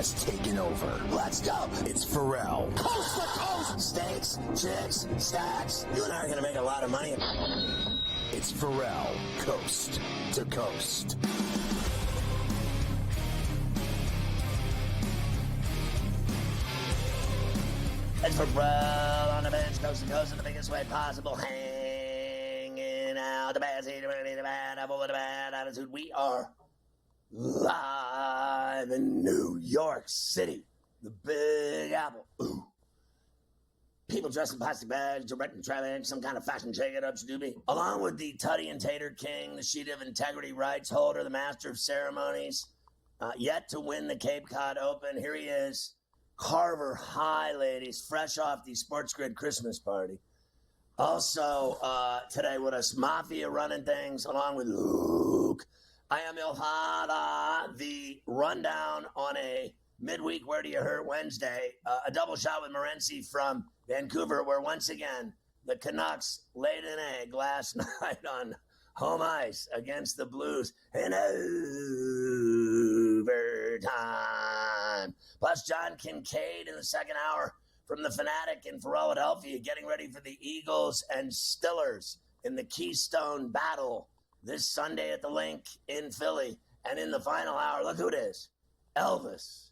has taken over. Let's go. It's Ferrall. Coast to coast. Steaks, chicks, stacks. You and I are going to make a lot of money. It's Ferrall, coast to coast. It's Ferrall on the bench, coast to coast in the biggest way possible. Hanging out the bad seat, the bad apple with the bad attitude. We are live in New York City, the Big Apple. Ooh. People dressed in plastic bags, directing traffic, some kind of fashion shake-it-up, Shadooby. Along with the Tutty and Tater King, the Sheet of Integrity rights holder, the Master of Ceremonies, yet to win the Cape Cod Open. Here he is, Carver High, ladies, fresh off the SportsGrid Christmas party. Also, today with us, Mafia running things, along with Luke. I am Ilhada, the rundown on a midweek Where Do You Hurt Wednesday. A double shot with Morency from Vancouver, where once again, the Canucks laid an egg last night on home ice against the Blues in overtime. Plus, John Kincaid in the second hour from the Fanatic in Philadelphia, getting ready for the Eagles and Stillers in the Keystone Battle this Sunday at the Link in Philly. And in the final hour, look who it is. Elvis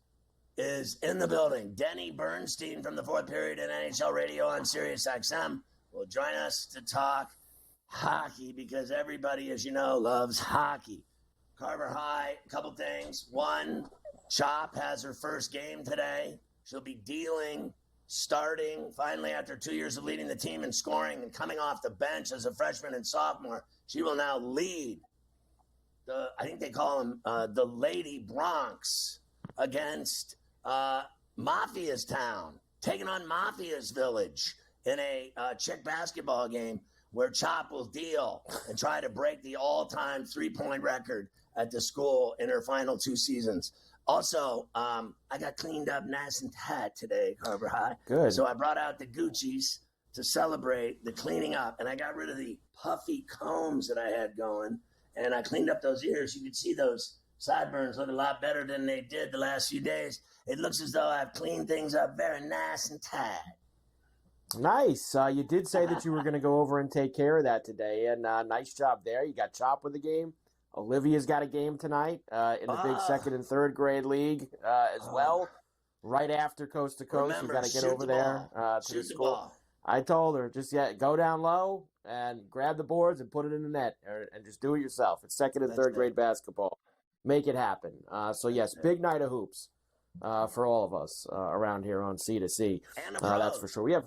is in the building. Denny Bernstein from the fourth period in NHL Radio on Sirius XM will join us to talk hockey because everybody, as you know, loves hockey. Carver High, a couple things. One, Chop has her first game today. She'll be starting, finally, after 2 years of leading the team in scoring and coming off the bench as a freshman and sophomore. She will now lead I think they call them the Lady Bronx against Mafia's Town, taking on Mafia's Village in a chick basketball game where Chop will deal and try to break the all-time three-point record at the school in her final 2 seasons. Also, I got cleaned up nice and tight today, Carver High. Good. So I brought out the Gucci's to celebrate the cleaning up, and I got rid of the puffy combs that I had going, and I cleaned up those ears. You can see those sideburns look a lot better than they did the last few days. It looks as though I've cleaned things up very nice and tight. Nice. You did say that you were going to go over and take care of that today, and nice job there. You got Chop with the game. Olivia's got a game tonight in the big second and third grade league as well. Right after Coast to Coast, you got to get over there to the school. I told her, just go down low and grab the boards and put it in the net and just do it yourself. It's second and third grade basketball. Make it happen. So, yes, big night of hoops for all of us around here on C2C. And the pros. That's for sure.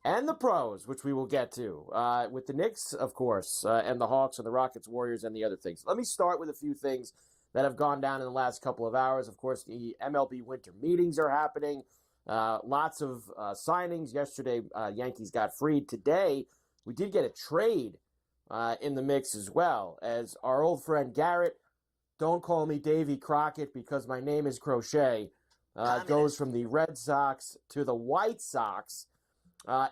And the pros, which we will get to, with the Knicks, of course, and the Hawks and the Rockets, Warriors, and the other things. Let me start with a few things that have gone down in the last couple of hours. Of course, the MLB winter meetings are happening. Lots of signings. Yesterday, Yankees got freed. Today, we did get a trade in the mix as well, as our old friend Garrett, don't call me Davy Crockett because my name is Crochet, goes from the Red Sox to the White Sox.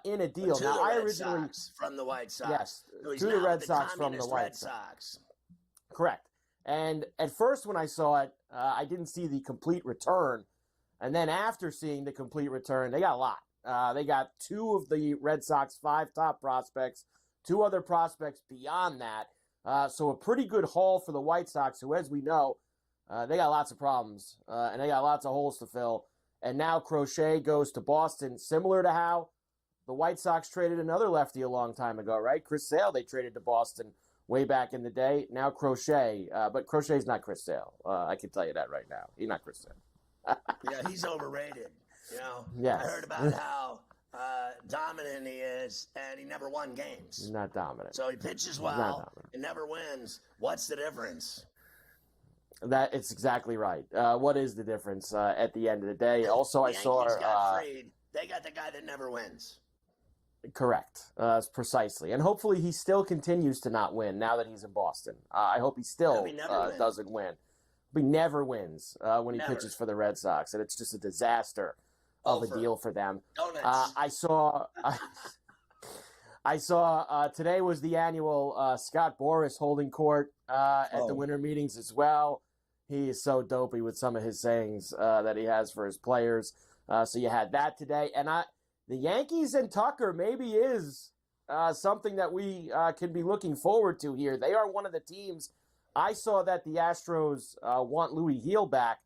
In a deal. Now, I originally from the White Sox. Yes, so to the Red Sox from the White Sox. Correct. And at first when I saw it, I didn't see the complete return. And then after seeing the complete return, they got a lot. They got 2 of the Red Sox 5 top prospects, 2 other prospects beyond that. So a pretty good haul for the White Sox, who, as we know, they got lots of problems. And they got lots of holes to fill. And now Crochet goes to Boston, similar to how the White Sox traded another lefty a long time ago, right? Chris Sale, they traded to Boston way back in the day. Now Crochet, but Crochet's not Chris Sale. I can tell you that right now. He's not Chris Sale. Yeah, he's overrated. You know, yes. I heard about how dominant he is, and he never won games. He's not dominant. So he pitches well and never wins. What's the difference? It's exactly right. What is the difference at the end of the day? Also, I saw got freed. They got the guy that never wins. Correct. Precisely. And hopefully he still continues to not win now that he's in Boston. I hope he still doesn't win. He never wins when he pitches for the Red Sox, and it's just a disaster of a deal for them. I saw today was the annual Scott Boras holding court at the winter meetings as well. He is so dopey with some of his sayings that he has for his players. So you had that today. And the Yankees and Tucker maybe is something that we can be looking forward to here. They are one of the teams. I saw that the Astros want Louis Heel back.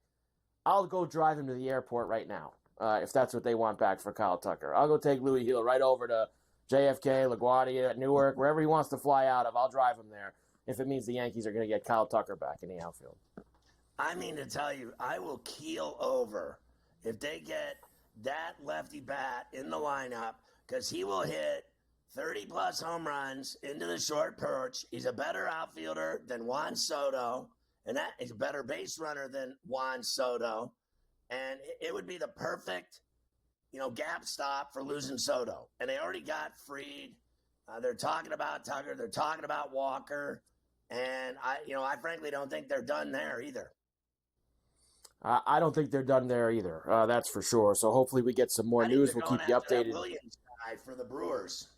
I'll go drive him to the airport right now if that's what they want back for Kyle Tucker. I'll go take Louis Heel right over to JFK, LaGuardia, Newark, wherever he wants to fly out of. I'll drive him there if it means the Yankees are going to get Kyle Tucker back in the outfield. I mean to tell you, I will keel over if they get that lefty bat in the lineup because he will hit 30-plus home runs into the short perch. He's a better outfielder than Juan Soto, and that is a better base runner than Juan Soto. And it would be the perfect, gap stop for losing Soto. And they already got Fried. They're talking about Tucker. They're talking about Walker. And I frankly don't think they're done there either. I don't think they're done there either. That's for sure. So hopefully we get some more news. We'll keep you updated. That Williams guy for the Brewers.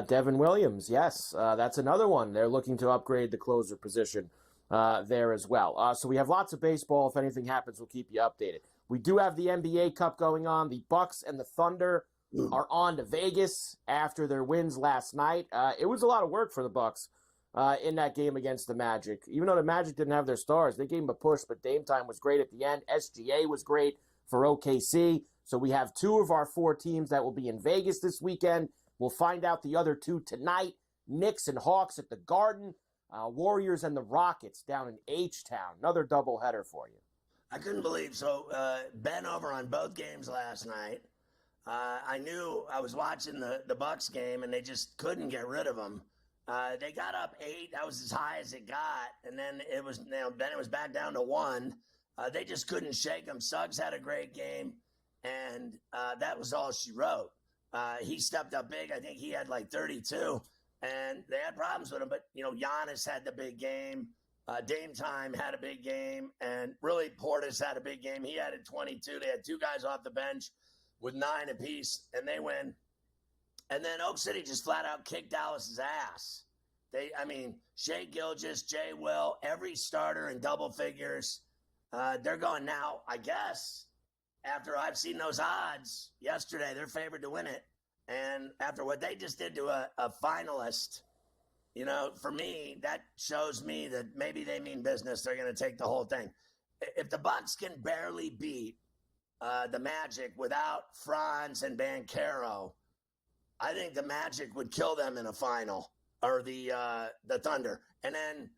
Devin Williams, yes. That's another one. They're looking to upgrade the closer position there as well. So we have lots of baseball. If anything happens, we'll keep you updated. We do have the NBA Cup going on. The Bucks and the Thunder are on to Vegas after their wins last night. It was a lot of work for the Bucks in that game against the Magic. Even though the Magic didn't have their stars, they gave them a push, but Dame Time was great at the end. SGA was great for OKC. So we have 2 of our 4 teams that will be in Vegas this weekend. We'll find out the other 2 tonight. Knicks and Hawks at the Garden. Warriors and the Rockets down in H-Town. Another doubleheader for you. I couldn't believe. So Ben over on both games last night. I knew I was watching the Bucks game, and they just couldn't get rid of them. They got up 8. That was as high as it got. And then it was, then it was back down to 1. They just couldn't shake them. Suggs had a great game, and that was all she wrote. He stepped up big. I think he had like 32, and they had problems with him. But, Giannis had the big game. Dame Time had a big game, and really Portis had a big game. He added 22. They had 2 guys off the bench with 9 apiece, and they win. And then Oak City just flat out kicked Dallas's ass. Shea Gilgeous, Jay Will, every starter in double figures. They're going now, I guess, after I've seen those odds yesterday, they're favored to win it. And after what they just did to a finalist, for me, that shows me that maybe they mean business. They're going to take the whole thing. If the Bucks can barely beat the Magic without Franz and Banchero, I think the Magic would kill them in a final, or the Thunder. And then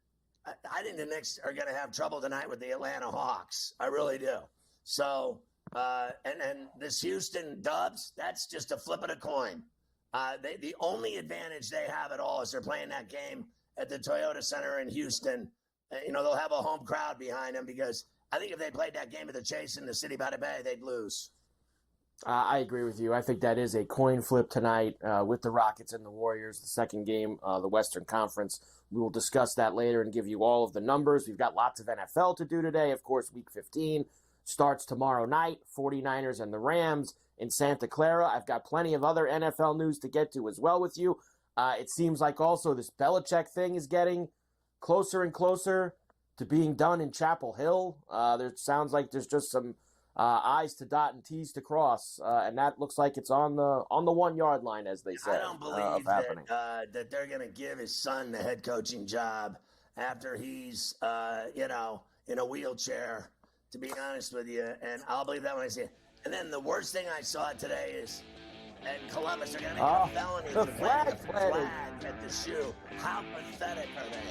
I think the Knicks are going to have trouble tonight with the Atlanta Hawks. I really do. So, and this Houston Dubs, that's just a flip of a coin. The only advantage they have at all is they're playing that game at the Toyota Center in Houston. They'll have a home crowd behind them because I think if they played that game at the Chase in the City by the Bay, they'd lose. I agree with you. I think that is a coin flip tonight with the Rockets and the Warriors, the second game, the Western Conference. We will discuss that later and give you all of the numbers. We've got lots of NFL to do today. Of course, Week 15 starts tomorrow night, 49ers and the Rams in Santa Clara. I've got plenty of other NFL news to get to as well with you. It seems like also this Belichick thing is getting closer and closer to being done in Chapel Hill. There sounds like there's just some I's to dot and T's to cross, and that looks like it's on the 1 yard line, as they say. I don't believe that they're going to give his son the head coaching job after he's in a wheelchair. To be honest with you, and I'll believe that when I see it. And then the worst thing I saw today is at Columbus, they're going to make a felony for flag at the shoe. How pathetic are they?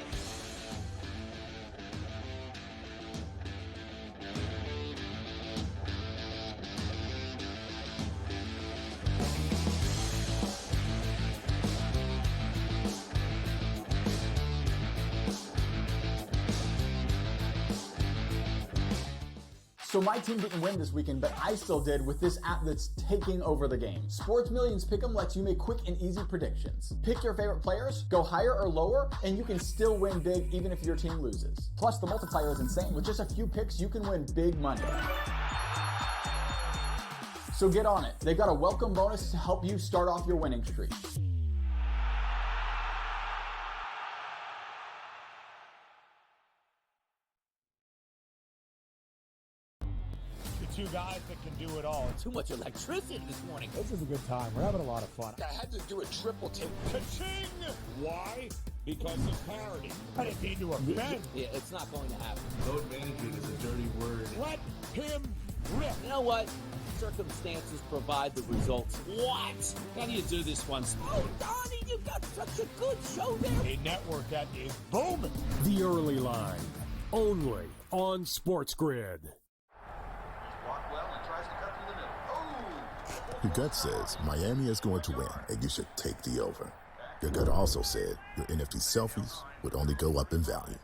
So my team didn't win this weekend, but I still did with this app that's taking over the game. Sports Millions Pick'em lets you make quick and easy predictions. Pick your favorite players, go higher or lower, and you can still win big even if your team loses. Plus, the multiplier is insane. With just a few picks, you can win big money. So get on it. They've got a welcome bonus to help you start off your winning streak. two guys that can do it all. Too much electricity this morning. This is a good time. We're having a lot of fun. I had to do a triple take. Ka-ching! Why? Because of parity. I didn't mean to offend. Yeah, it's not going to happen. Load management is a dirty word. Let him rip. You know what? Circumstances provide the results. What? How do you do this one? Oh, Donnie, you got such a good show there. A network that is booming. The Early Line, only on SportsGrid. Your gut says Miami is going to win, and you should take the over. Your gut also said your NFT selfies would only go up in value.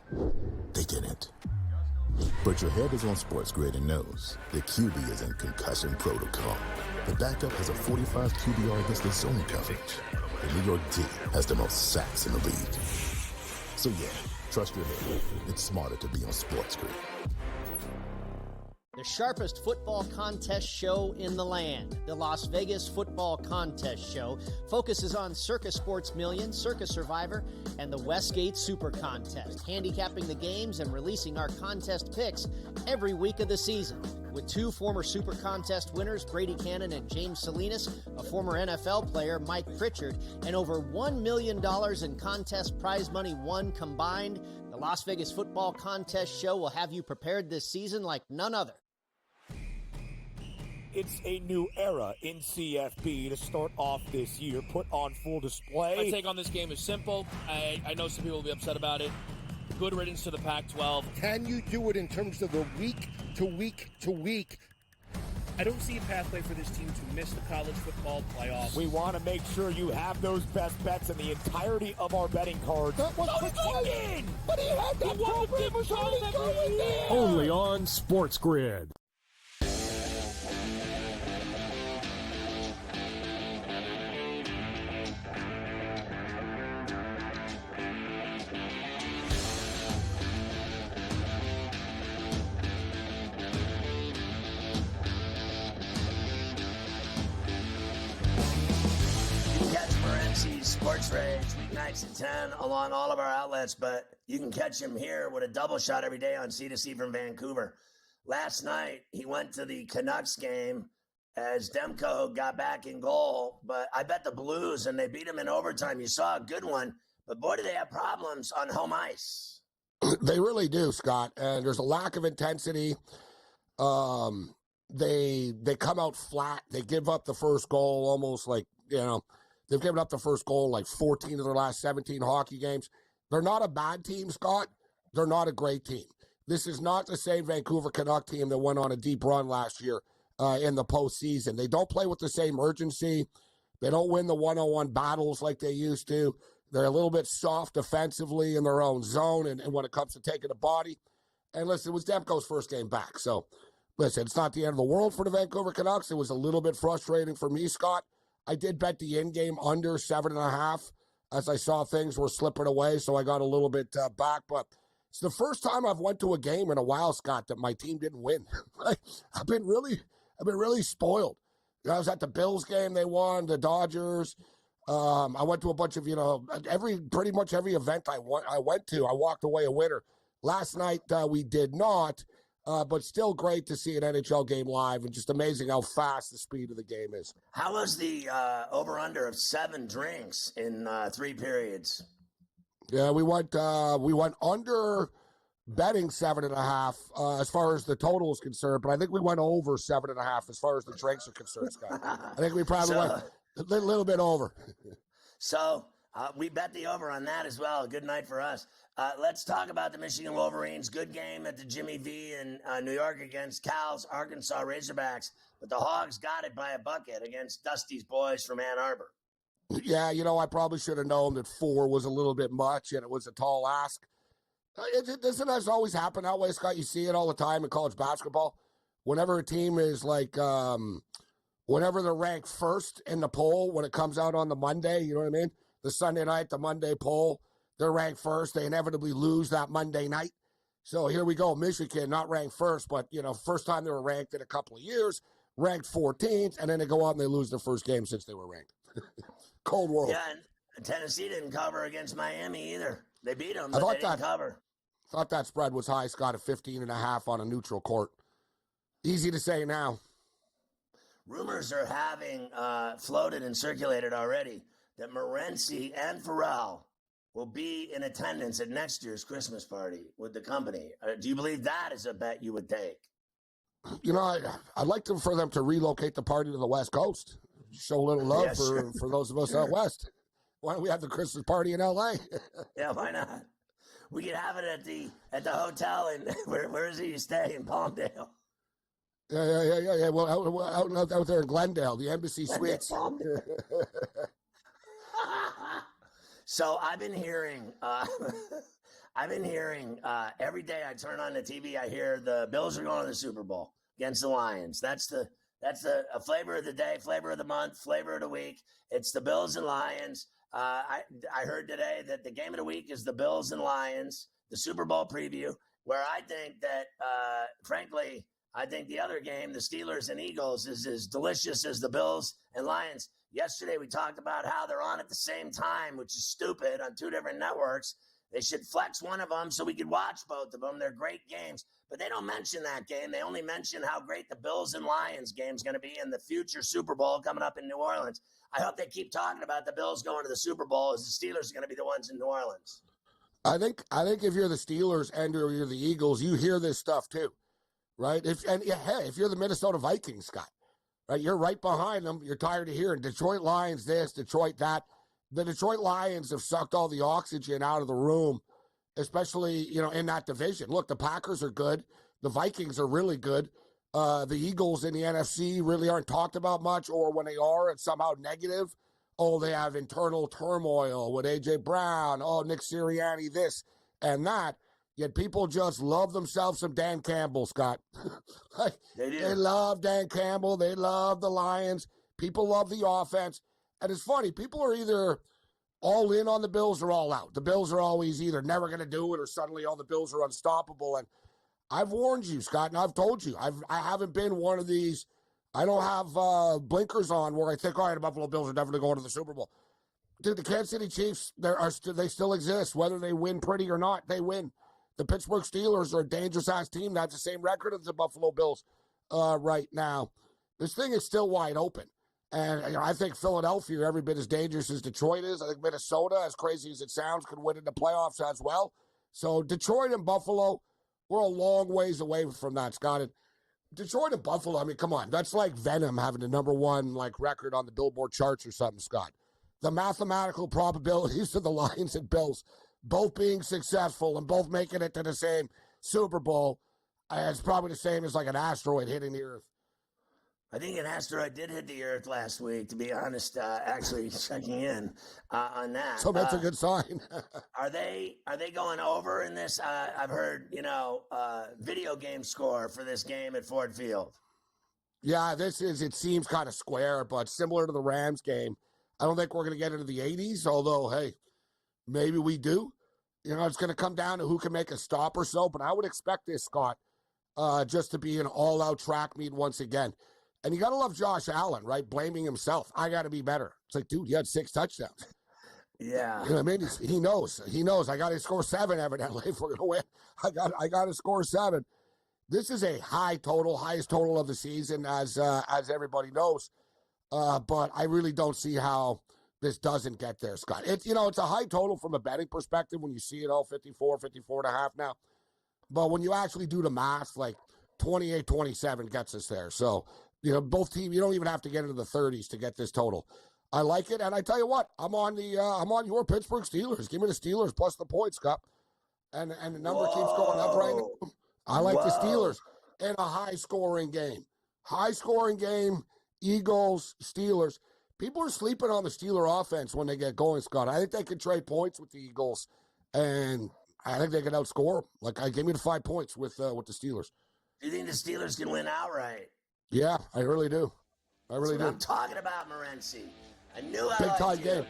They didn't. But your head is on SportsGrid and knows the QB is in concussion protocol. The backup has a 45 QBR against the zone coverage. The New York D has the most sacks in the league. So yeah, trust your head. It's smarter to be on SportsGrid. The sharpest football contest show in the land, the Las Vegas Football Contest Show, focuses on Circa Sports Million, Circa Survivor, and the Westgate Super Contest, handicapping the games and releasing our contest picks every week of the season. With two former Super Contest winners, Brady Cannon and James Salinas, a former NFL player, Mike Pritchard, and over $1 million in contest prize money won combined, the Las Vegas Football Contest Show will have you prepared this season like none other. It's a new era in CFB to start off this year, put on full display. My take on this game is simple. I know some people will be upset about it. Good riddance to the Pac-12. Can you do it in terms of the week to week to week? I don't see a pathway for this team to miss the college football playoffs. We want to make sure you have those best bets in the entirety of our betting cards. That was in! But he had that program was already going there! Only on SportsGrid. Sports Rage, weeknights at 10 along all of our outlets, but you can catch him here with a double shot every day on C2C from Vancouver. Last night, he went to the Canucks game as Demko got back in goal, but I bet the Blues, and they beat him in overtime. You saw a good one, but boy, do they have problems on home ice. They really do, Scott, and there's a lack of intensity. They come out flat. They give up the first goal almost like, they've given up the first goal like 14 of their last 17 hockey games. They're not a bad team, Scott. They're not a great team. This is not the same Vancouver Canuck team that went on a deep run last year in the postseason. They don't play with the same urgency. They don't win the one-on-one battles like they used to. They're a little bit soft defensively in their own zone and when it comes to taking the body. And listen, it was Demko's first game back. So, listen, it's not the end of the world for the Vancouver Canucks. It was a little bit frustrating for me, Scott. I did bet the in-game under 7.5 as I saw things were slipping away, so I got a little bit back. But it's the first time I've went to a game in a while, Scott, that my team didn't win. I've been really spoiled. I was at the Bills game; they won. The Dodgers. I went to a bunch of pretty much every event I went to. I walked away a winner. Last night we did not. But still great to see an NHL game live, and just amazing how fast the speed of the game is. How was the over-under of 7 drinks in 3 periods? Yeah, we went under betting 7.5 as far as the total is concerned, but I think we went over 7.5 as far as the drinks are concerned, Scott. I think we probably went a little bit over. So we bet the over on that as well. Good night for us. Let's talk about the Michigan Wolverines. Good game at the Jimmy V in New York against Cal's Arkansas Razorbacks. But the Hogs got it by a bucket against Dusty's boys from Ann Arbor. Yeah, I probably should have known that 4 was a little bit much and it was a tall ask. Doesn't that always happen that way, Scott? You see it all the time in college basketball. Whenever a team is like, whenever they're ranked first in the poll, when it comes out on the Monday, you know what I mean? The Sunday night, the Monday poll. They're ranked first. They inevitably lose that Monday night. So here we go. Michigan, not ranked first, but, first time they were ranked in a couple of years, ranked 14th, and then they go out and they lose their first game since they were ranked. Cold world. Yeah, and Tennessee didn't cover against Miami either. They beat them, but they didn't cover. I thought that spread was high, Scott, at 15.5 on a neutral court. Easy to say now. Rumors are having floated and circulated already that Morency and Ferrall will be in attendance at next year's Christmas party with the company. Do you believe that is a bet you would take? You know, I'd like for them to relocate the party to the West Coast. Show a little love for those of us out west. Why don't we have the Christmas party in L.A.? Yeah, why not? We could have it at the hotel in where is it you stay in Palmdale? Yeah. Well, out there in Glendale, the Embassy Suites. So I've been hearing every day I turn on the TV, I hear the Bills are going to the Super Bowl against the Lions. That's a flavor of the day, flavor of the month, flavor of the week. It's the Bills and Lions. I heard today that the game of the week is the Bills and Lions, the Super Bowl preview, where I think that, frankly, I think the other game, the Steelers and Eagles, is as delicious as the Bills and Lions. Yesterday, we talked about how they're on at the same time, which is stupid, on two different networks. They should flex one of them so we could watch both of them. They're great games. But they don't mention that game. They only mention how great the Bills and Lions game is going to be in the future Super Bowl coming up in New Orleans. I hope they keep talking about the Bills going to the Super Bowl as the Steelers are going to be the ones in New Orleans. I think if you're the Steelers and you're the Eagles, you hear this stuff too, right? If you're the Minnesota Vikings, Scott, right, you're right behind them. You're tired of hearing Detroit Lions this, Detroit that. The Detroit Lions have sucked all the oxygen out of the room, especially, in that division. Look, the Packers are good. The Vikings are really good. The Eagles in the NFC really aren't talked about much, or when they are, it's somehow negative. Oh, they have internal turmoil with A.J. Brown. Oh, Nick Sirianni, this and that. Yet people just love themselves some Dan Campbell, Scott. They love Dan Campbell. They love the Lions. People love the offense. And it's funny, people are either all in on the Bills or all out. The Bills are always either never going to do it or suddenly all the Bills are unstoppable. And I've warned you, Scott, and I've told you, I haven't been one of these. I don't have blinkers on where I think, all right, the Buffalo Bills are definitely going to the Super Bowl. Dude, the Kansas City Chiefs, they still exist. Whether they win pretty or not, they win. The Pittsburgh Steelers are a dangerous-ass team. That's the same record as the Buffalo Bills right now. This thing is still wide open. And I think Philadelphia, every bit as dangerous as Detroit is. I think Minnesota, as crazy as it sounds, could win in the playoffs as well. So Detroit and Buffalo, we're a long ways away from that, Scott. And Detroit and Buffalo, I mean, come on. That's like Venom having the number one record on the Billboard charts or something, Scott. The mathematical probabilities of the Lions and Bills both being successful and both making it to the same Super Bowl, it's probably the same as like an asteroid hitting the Earth. I think an asteroid did hit the Earth last week, to be honest, actually checking in on that. So that's a good sign. Are they going over in this? I've heard, video game score for this game at Ford Field. Yeah, it seems kind of square, but similar to the Rams game. I don't think we're going to get into the 80s, although, hey, maybe we do. It's going to come down to who can make a stop or so, but I would expect this, Scott, just to be an all-out track meet once again. And you got to love Josh Allen, right? Blaming himself. I got to be better. It's like, dude, you had 6 touchdowns. Yeah. You know what I mean? He knows. I got to score 7 evidently if we're going to win. I got to score 7. This is a highest total of the season, as everybody knows. But I really don't see how this doesn't get there, Scott. It's a high total from a betting perspective when you see it all 54 and a half now. But when you actually do the math, like 28-27 gets us there. So, both teams, you don't even have to get into the 30s to get this total. I like it, and I tell you what, I'm on your Pittsburgh Steelers. Give me the Steelers plus the points, Cup. And the number keeps going up right now. I like the Steelers in a high-scoring game. High-scoring game, Eagles, Steelers. People are sleeping on the Steeler offense when they get going, Scott. I think they can trade points with the Eagles, and I think they can outscore them. I gave me the 5 points with the Steelers. Do you think the Steelers can win outright? Yeah, I really do. I really do. I'm talking about Morency. I knew I big time you. Game.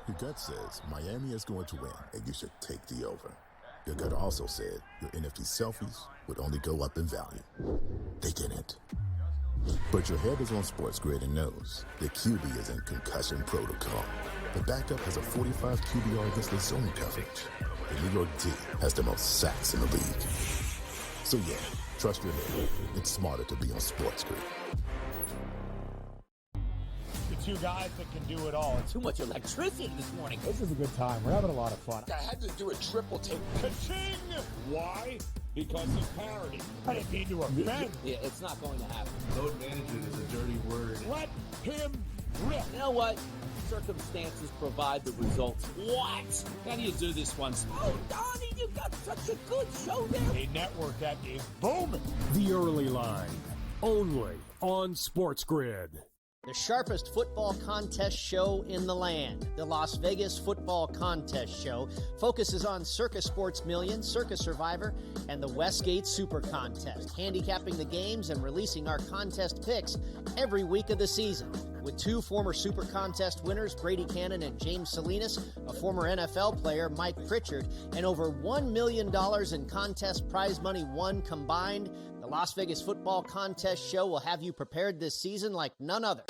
Your gut says Miami is going to win, and you should take the over. Your gut also said your NFT selfies would only go up in value. They didn't. But your head is on SportsGrid and knows the QB is in concussion protocol. The backup has a 45 QBR against the zone coverage. The New York D has the most sacks in the league. So yeah, trust your head. It's smarter to be on SportsGrid. The two guys that can do it all. Too much electricity this morning. This is a good time. We're having a lot of fun. I had to do a triple take. Ka-ching! Why? Because of parity. I didn't mean to offend. Yeah, it's not going to happen. Load management is a dirty word. Let him rip. You know what? Circumstances provide the results. What? How do you do this one? Oh, Donnie, you got such a good show there. A network that is booming. The Early Line, only on SportsGrid. The sharpest football contest show in the land, the Las Vegas Football Contest Show, focuses on Circus Sports Million, Circus Survivor, and the Westgate Super Contest, handicapping the games and releasing our contest picks every week of the season. With two former Super Contest winners, Brady Cannon and James Salinas, a former NFL player, Mike Pritchard, and over $1 million in contest prize money won combined, the Las Vegas Football Contest Show will have you prepared this season like none other.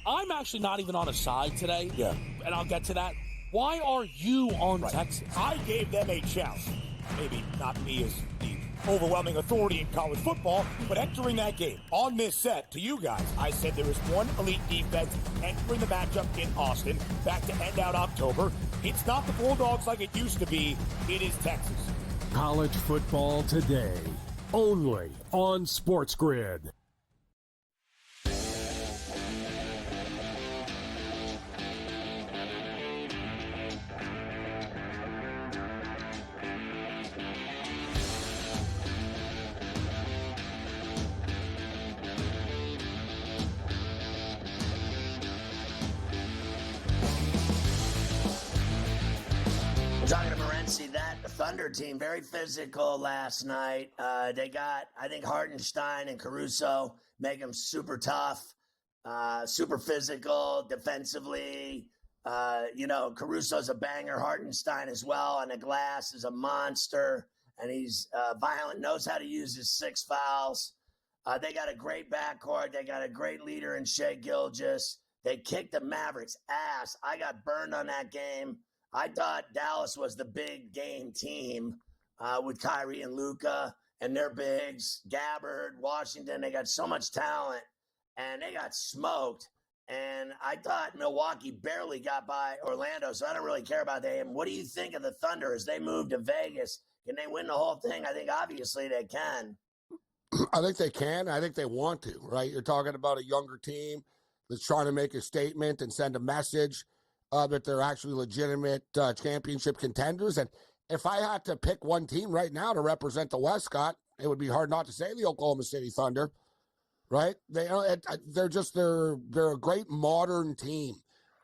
I'm actually not even on a side today. Yeah. And I'll get to that. Why are you on Texas? I gave them a chance. Maybe not me as the overwhelming authority in college football, but entering that game on this set to you guys, I said there is one elite defense entering the matchup in Austin, back to end out October. It's not the Bulldogs like it used to be. It is Texas. College football today, only on SportsGrid. Talking to Morency, that Thunder team, very physical last night. They got, I think, Hartenstein and Caruso make them super tough, super physical defensively. Caruso's a banger. Hartenstein as well on the glass is a monster, and he's violent, knows how to use his 6 fouls. They got a great backcourt. They got a great leader in Shai Gilgeous. They kicked the Mavericks' ass. I got burned on that game. I thought Dallas was the big game team with Kyrie and Luka and their bigs, Gabbard, Washington. They got so much talent, and they got smoked. And I thought Milwaukee barely got by Orlando, so I don't really care about them. What do you think of the Thunder as they move to Vegas? Can they win the whole thing? I think obviously they can. I think they can. I think they want to, right? You're talking about a younger team that's trying to make a statement and send a message that they're actually legitimate championship contenders. And if I had to pick one team right now to represent the West, Scott, it would be hard not to say the Oklahoma City Thunder, right? They're a great modern team.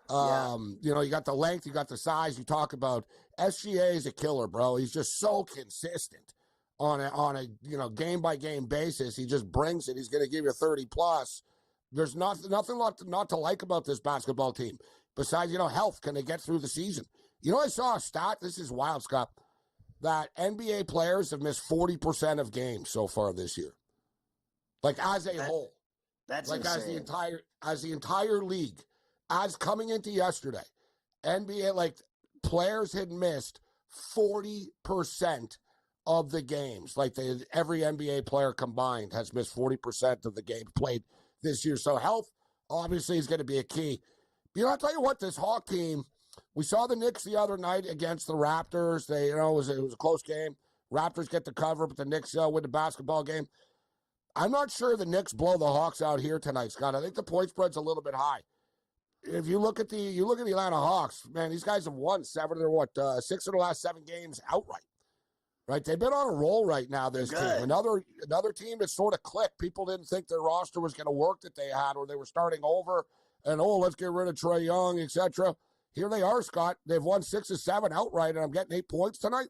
You got the length, you got the size. You talk about SGA is a killer, bro. He's just so consistent on a game by game basis. He just brings it. He's going to give you 30 plus. There's nothing not to like about this basketball team. Besides, health, can they get through the season? I saw a stat, this is wild, Scott, that NBA players have missed 40% of games so far this year. Like, as a whole. That's like, insane. as the entire league, as coming into yesterday, NBA, players had missed 40% of the games. Every NBA player combined has missed 40% of the games played this year. So health, obviously, is going to be a key. I'll tell you what, this Hawk team, we saw the Knicks the other night against the Raptors. It was a close game. Raptors get the cover, but the Knicks win the basketball game. I'm not sure the Knicks blow the Hawks out here tonight, Scott. I think the point spread's a little bit high. If you look at the Atlanta Hawks, man, these guys have won 6 of the last 7 games outright. Right? They've been on a roll right now, this team. Another team that sort of clicked. People didn't think their roster was going to work that they had, or they were starting over. And, let's get rid of Trae Young, etc. Here they are, Scott. They've won 6 of 7 outright, and I'm getting 8 points tonight.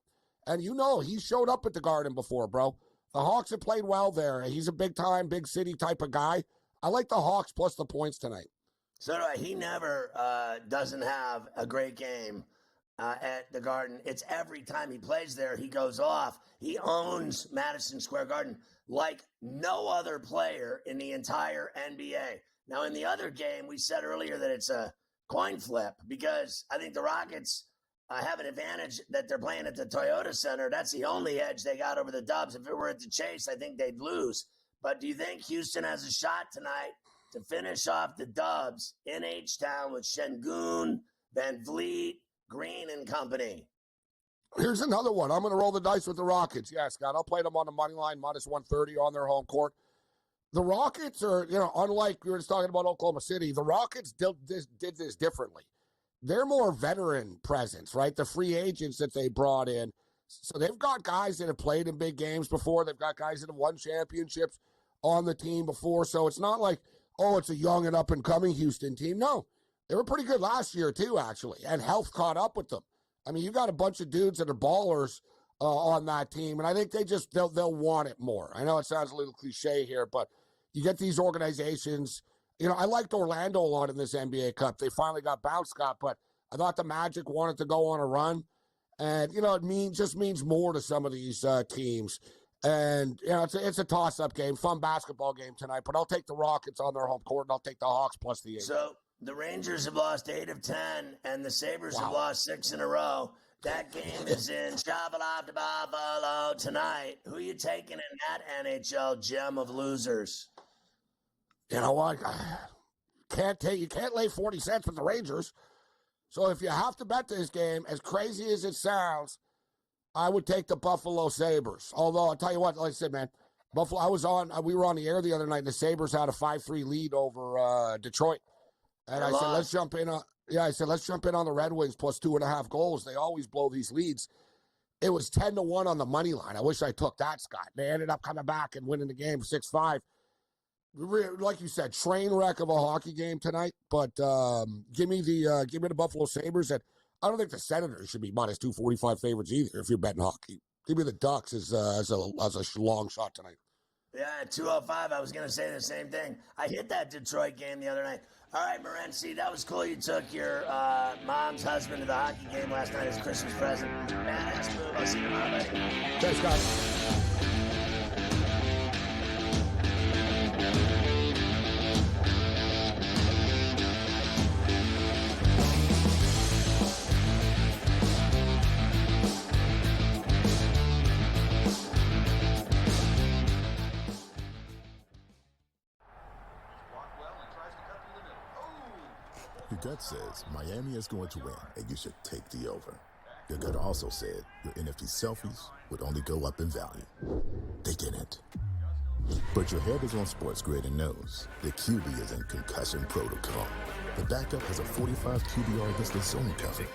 And he showed up at the Garden before, bro. The Hawks have played well there. He's a big-time, big city type of guy. I like the Hawks plus the points tonight. So do I. He never doesn't have a great game at the Garden. It's every time he plays there, he goes off. He owns Madison Square Garden like no other player in the entire NBA. Now, in the other game, we said earlier that it's a coin flip because I think the Rockets have an advantage that they're playing at the Toyota Center. That's the only edge they got over the Dubs. If it were at the Chase, I think they'd lose. But do you think Houston has a shot tonight to finish off the Dubs in H-Town with Şengün, Van Vliet, Green, and company? Here's another one. I'm going to roll the dice with the Rockets. Yeah, Scott, I'll play them on the money line, minus 130 on their home court. The Rockets are, unlike we were just talking about Oklahoma City, the Rockets did this differently. They're more veteran presence, right? The free agents that they brought in. So they've got guys that have played in big games before. They've got guys that have won championships on the team before. So it's not like, oh, it's a young and up-and-coming Houston team. No, they were pretty good last year too, actually, and health caught up with them. I mean, you got a bunch of dudes that are ballers on that team, and I think they'll want it more. I know it sounds a little cliche here, but you get these organizations. I liked Orlando a lot in this NBA Cup. They finally got bounced, Scott, but I thought the Magic wanted to go on a run, and it just means more to some of these teams. And it's a toss-up game, fun basketball game tonight. But I'll take the Rockets on their home court, and I'll take the Hawks plus the 8. So the Rangers have lost 8 of 10, and the Sabres have lost 6 in a row. That game is in Buffalo tonight. Who are you taking in that NHL gem of losers? You know what? You can't lay 40 cents with the Rangers. So if you have to bet this game, as crazy as it sounds, I would take the Buffalo Sabres. Although I'll tell you what, like I said, man, Buffalo. We were on the air the other night. And the Sabres had a 5-3 lead over Detroit, and I said, let's jump in. Let's jump in on the Red Wings plus 2.5 goals. They always blow these leads. It was 10-1 on the money line. I wish I took that, Scott. They ended up coming back and winning the game 6-5. Like you said, train wreck of a hockey game tonight. But give me the Buffalo Sabres. And I don't think the Senators should be minus 245 favorites either if you're betting hockey. Give me the Ducks as a long shot tonight. Yeah, at 205, I was going to say the same thing. I hit that Detroit game the other night. All right, Morency, that was cool. You took your mom's husband to the hockey game last night as Christmas present. Badass move. I'll see you tomorrow, buddy. Thanks, guys. Your gut says Miami is going to win, and you should take the over. Your gut also said your NFT selfies would only go up in value. They didn't. But your head is on SportsGrid and knows the QB is in concussion protocol. The backup has a 45 QBR against the zone coverage.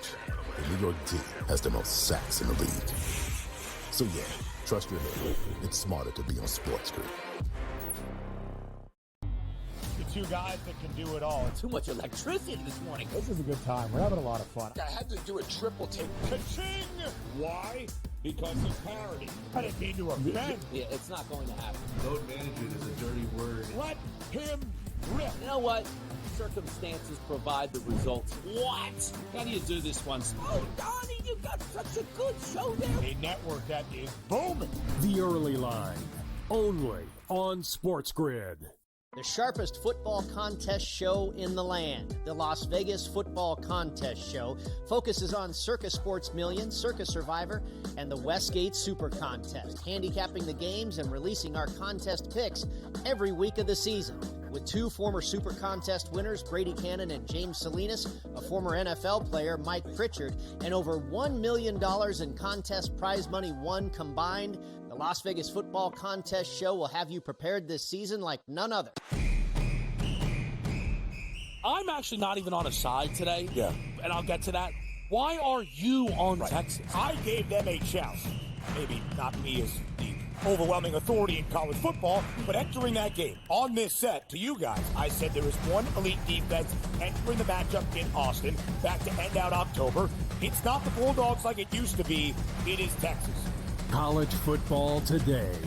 The New York D has the most sacks in the league. So yeah, trust your head. It's smarter to be on SportsGrid. Two guys that can do it all. Too much electricity this morning. This is a good time. We're having a lot of fun. I had to do a triple take. Ka-ching! Why? Because of parody. I didn't mean to offend. Yeah, it's not going to happen. Load management is a dirty word. Let him rip. You know what? Circumstances provide the results. What? How do you do this one? Oh, Donnie, you got such a good show there. A network that is booming. The Early Line, only on SportsGrid. The sharpest football contest show in the land, the Las Vegas Football Contest Show, focuses on Circa Sports Million, Circa Survivor, and the Westgate Super Contest, handicapping the games and releasing our contest picks every week of the season. With 2 former Super Contest winners, Brady Cannon and James Salinas, a former NFL player, Mike Pritchard, and over $1 million in contest prize money won combined, the Las Vegas Football Contest Show will have you prepared this season like none other. I'm actually not even on a side today. Yeah. And I'll get to that. Why are you on Texas? I gave them a chance. Maybe not me as the overwhelming authority in college football, but entering that game on this set to you guys, I said there is one elite defense entering the matchup in Austin back to end out October. It's not the Bulldogs like it used to be. It is Texas. College football today,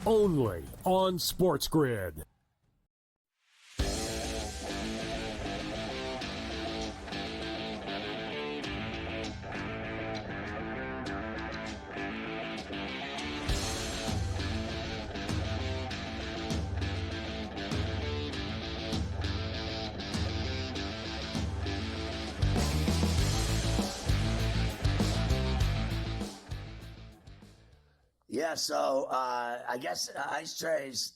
only on SportsGrid. Yeah, so I guess Ice Trays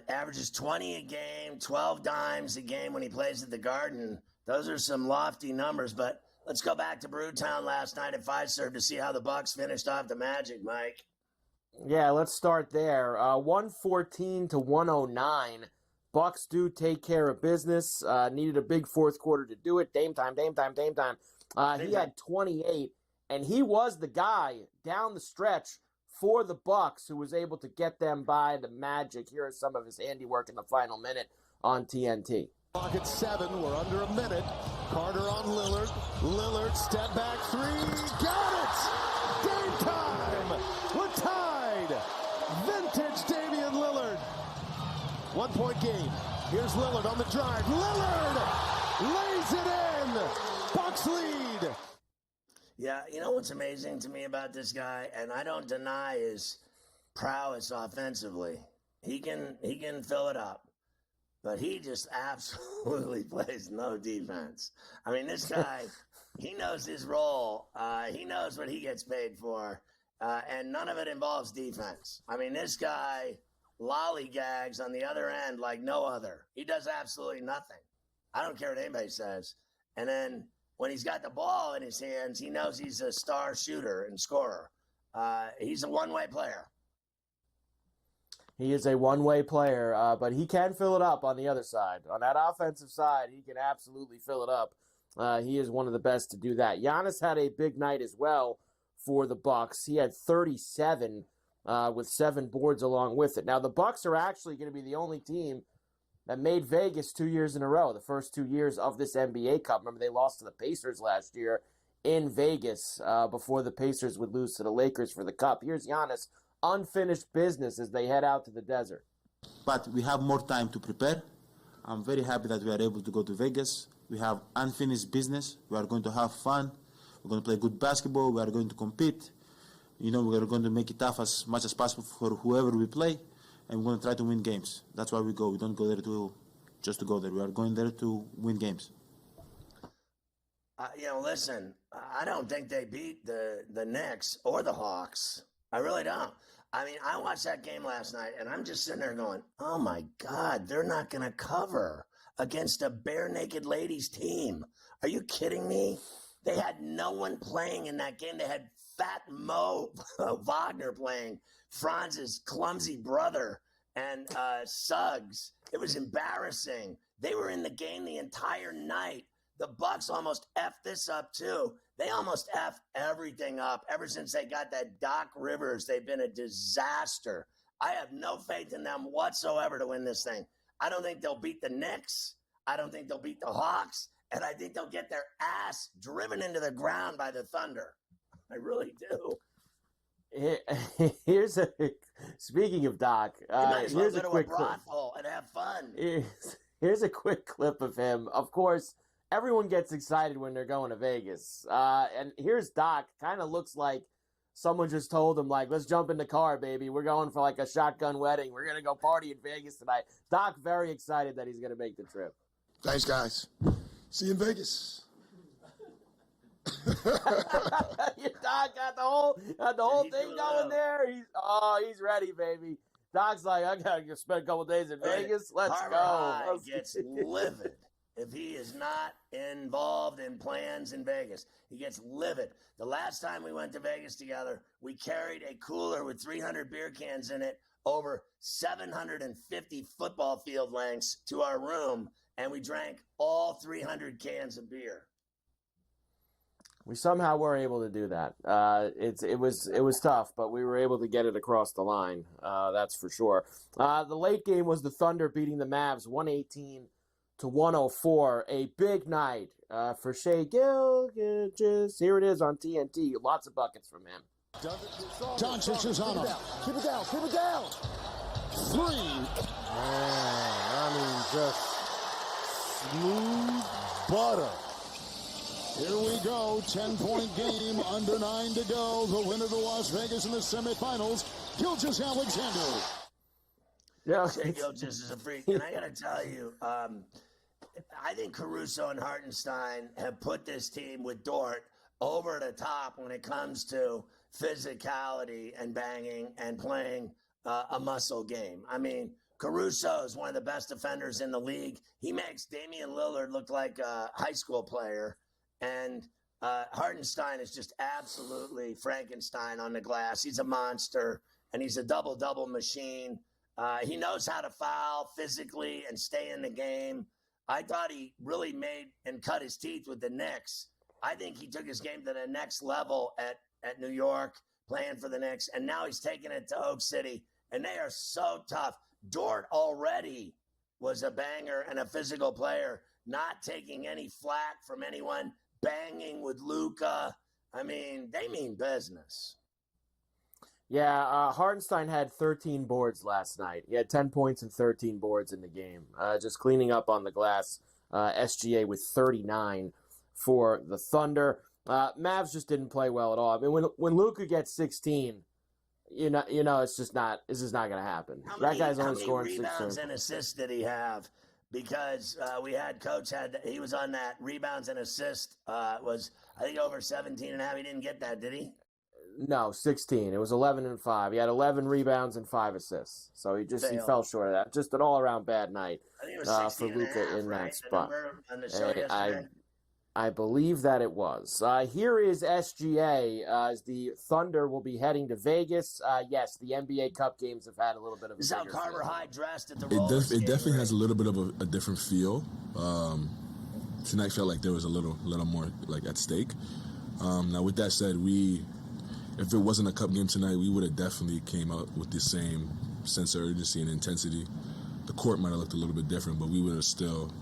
averages 20 a game, 12 dimes a game when he plays at the Garden. Those are some lofty numbers, but let's go back to Brewtown last night at Fiserv to see how the Bucks finished off the Magic, Mike. Yeah, let's start there. 114 to 109. Bucks do take care of business. Needed a big fourth quarter to do it. Dame time. He had 28, and he was the guy down the stretch for the Bucks who was able to get them by the Magic. Here are some of his handiwork in the final minute on TNT. Clock at 7. We're under a minute. Carter on Lillard. Lillard, step back 3. Got it! Game time! We're tied! Vintage Damian Lillard. 1 point game. Here's Lillard on the drive. Lillard lays it in. Bucks lead. Yeah, you know what's amazing to me about this guy, and I don't deny his prowess offensively. He can fill it up, but he just absolutely plays no defense. I mean, this guy, he knows his role. He knows what he gets paid for, and none of it involves defense. I mean, this guy lollygags on the other end like no other. He does absolutely nothing. I don't care what anybody says. And then when he's got the ball in his hands, he knows he's a star shooter and scorer. He's a one-way player. He is a one-way player, but he can fill it up on the other side. On that offensive side, he can absolutely fill it up. He is one of the best to do that. Giannis had a big night as well for the Bucks. He had 37 with 7 boards along with it. Now, the Bucks are actually going to be the only team that made Vegas 2 years in a row, the first 2 years of this NBA Cup. Remember, they lost to the Pacers last year in Vegas before the Pacers would lose to the Lakers for the Cup. Here's Giannis, unfinished business as they head out to the desert. But we have more time to prepare. I'm very happy that we are able to go to Vegas. We have unfinished business. We are going to have fun. We're going to play good basketball. We are going to compete. You know, we are going to make it tough as much as possible for whoever we play. And we're going to try to win games. That's why we go. We don't go there just to go there. We are going there to win games. Listen, I don't think they beat the Knicks or the Hawks. I really don't. I mean, I watched that game last night, and I'm just sitting there going, oh, my God, they're not going to cover against a bare-naked ladies team. Are you kidding me? They had no one playing in that game. They had Fat Mo Wagner playing, Franz's clumsy brother, and Suggs. It was embarrassing. They were in the game the entire night. The Bucks almost effed this up, too. They almost effed everything up. Ever since they got that Doc Rivers, they've been a disaster. I have no faith in them whatsoever to win this thing. I don't think they'll beat the Knicks. I don't think they'll beat the Hawks. And I think they'll get their ass driven into the ground by the Thunder. I really do. Speaking of Doc, here's a quick clip. And have fun. Here's a quick clip of him. Of course, everyone gets excited when they're going to Vegas. And here's Doc. Kind of looks like someone just told him, like, let's jump in the car, baby. We're going for like a shotgun wedding. We're going to go party in Vegas tonight. Doc very excited that he's going to make the trip. Thanks, guys. See you in Vegas. Doc got the whole thing going there. He's ready, baby. Doc's like, I gotta spend a couple days in Vegas. Let's Harbor go. High gets livid if he is not involved in plans in Vegas. He gets livid. The last time we went to Vegas together, we carried a cooler with 300 beer cans in it over 750 football field lengths to our room, and we drank all 300 cans of beer. We somehow were able to do that. It was tough, but we were able to get it across the line. That's for sure. The late game was the Thunder beating the Mavs 118-104. A big night for Shai Gilgeous. Here it is on TNT. Lots of buckets from him. Doncic is on him. Keep it down. 3. Just smooth butter. Here we go, 10-point game, under 9 to go. The winner to Las Vegas in the semifinals, Gilgeous-Alexander. Yeah, Shai Gilgeous is a freak, and I got to tell you, I think Caruso and Hartenstein have put this team with Dort over the top when it comes to physicality and banging and playing a muscle game. I mean, Caruso is one of the best defenders in the league. He makes Damian Lillard look like a high school player. And Hartenstein is just absolutely Frankenstein on the glass. He's a monster, and he's a double-double machine. He knows how to foul physically and stay in the game. I thought he really made and cut his teeth with the Knicks. I think he took his game to the next level at New York, playing for the Knicks, and now he's taking it to Oak City, and they are so tough. Dort already was a banger and a physical player, not taking any flack from anyone, banging with Luka. I mean, they mean business. Yeah, Hartenstein had 13 boards last night. He had 10 points and 13 boards in the game. Just cleaning up on the glass, SGA with 39 for the Thunder. Mavs just didn't play well at all. I mean, when Luka gets 16, you know, it's just not going to hapen. That guy's only scoring 6 rebounds and assists did he have? Because he was on that rebounds and assists was, I think, over 17 and a half. He didn't get that, did he? No, 16. It was 11 and 5. He had 11 rebounds and 5 assists. So he fell short of that. Just an all-around bad night I think it was for Luka in that spot. On the show yesterday? I believe that it was. Here is SGA as the Thunder will be heading to Vegas. Yes, the NBA Cup games have had a little bit of a This is how Carver feel. High dressed at the roller It definitely has a little bit of a different feel. Tonight felt like there was a little more like at stake. Now, with that said, if it wasn't a Cup game tonight, we would have definitely came out with the same sense of urgency and intensity. The court might have looked a little bit different, but we would have still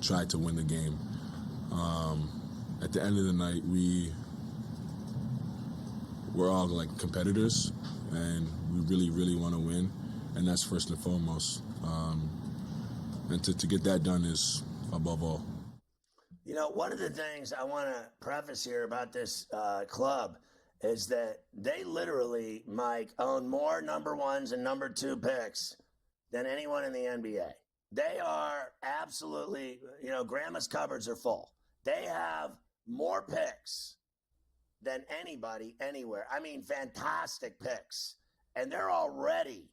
tried to win the game. At the end of the night, we're all like competitors, and we really, really want to win, and that's first and foremost. And to get that done is above all. You know, one of the things I want to preface here about this club is that they literally, Mike, own more number ones and number two picks than anyone in the NBA. They are absolutely, grandma's cupboards are full. They have more picks than anybody anywhere. I mean, fantastic picks. And they're already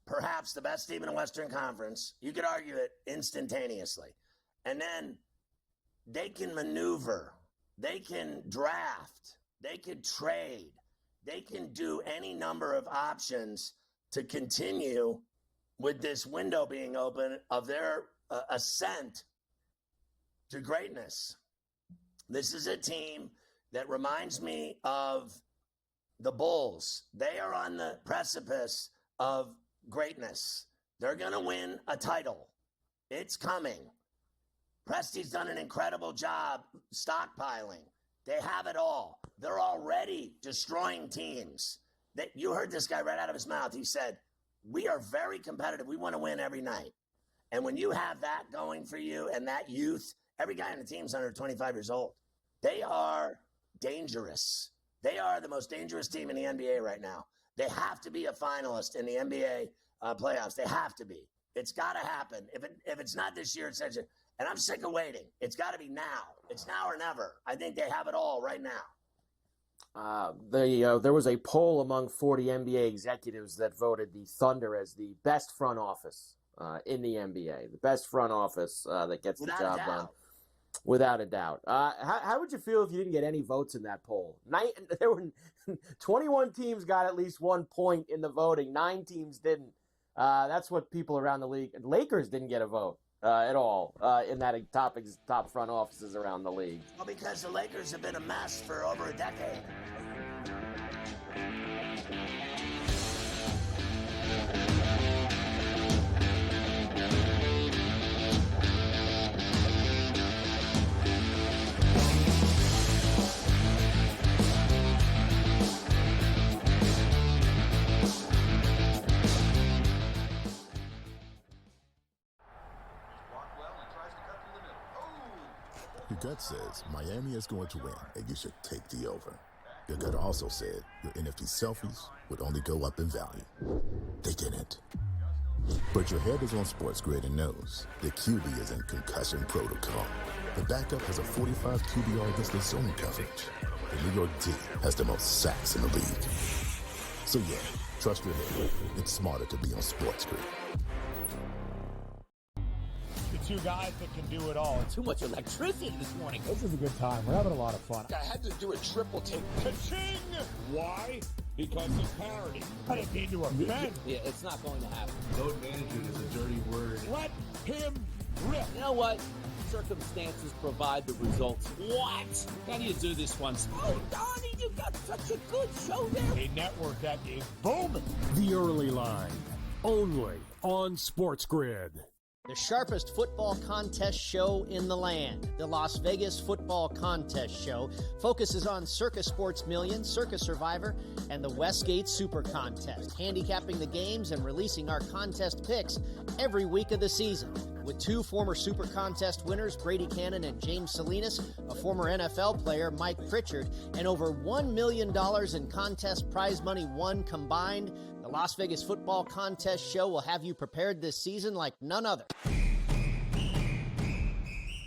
perhaps the best team in the Western Conference. You could argue it instantaneously. And then they can maneuver. They can draft. They can trade. They can do any number of options to continue with this window being open of their ascent to greatness. This is a team that reminds me of the Bulls. They are on the precipice of greatness. They're going to win a title. It's coming. Presti's done an incredible job stockpiling. They have it all. They're already destroying teams. You heard this guy right out of his mouth. He said, we are very competitive. We want to win every night. And when you have that going for you and that youth, every guy on the team is under 25 years old. They are dangerous. They are the most dangerous team in the NBA right now. They have to be a finalist in the NBA playoffs. They have to be. It's got to happen. If it's not this year, it's next year. And I'm sick of waiting. It's got to be now. It's now or never. I think they have it all right now. There was a poll among 40 NBA executives that voted the Thunder as the best front office in the NBA, the best front office that gets the job done. Without a doubt. How would you feel if you didn't get any votes in that poll? There were 21 teams got at least 1 point in the voting. 9 teams didn't. That's what people around the league. Lakers didn't get a vote at all in that top front offices around the league. Well, because the Lakers have been a mess for over a decade. Your gut says Miami is going to win, and you should take the over. Your gut also said your NFT selfies would only go up in value. They didn't. But your head is on SportsGrid and knows the QB is in concussion protocol. The backup has a 45 QBR against the zone coverage. the New York team has the most sacks in the league. So yeah, trust your head. It's smarter to be on SportsGrid. The two guys that can do it all. Too much electricity this morning. This is a good time. We're having a lot of fun. I had to do a triple take. Ka-ching! Why? Because of parody. I didn't mean to offend. Yeah, it's not going to happen. Load management is a dirty word. Let him rip. You know what? Circumstances provide the results. What? How do you do this one? Oh, Donnie, you got such a good show there. A network that is booming. The Early Line, only on SportsGrid. The sharpest football contest show in the land, the Las Vegas Football Contest Show, focuses on Circa Sports Million, Circa Survivor, and the Westgate Super Contest, handicapping the games and releasing our contest picks every week of the season. With two former Super Contest winners, Brady Cannon and James Salinas, a former NFL player, Mike Pritchard, and over $1 million in contest prize money won combined, the Las Vegas Football Contest Show will have you prepared this season like none other.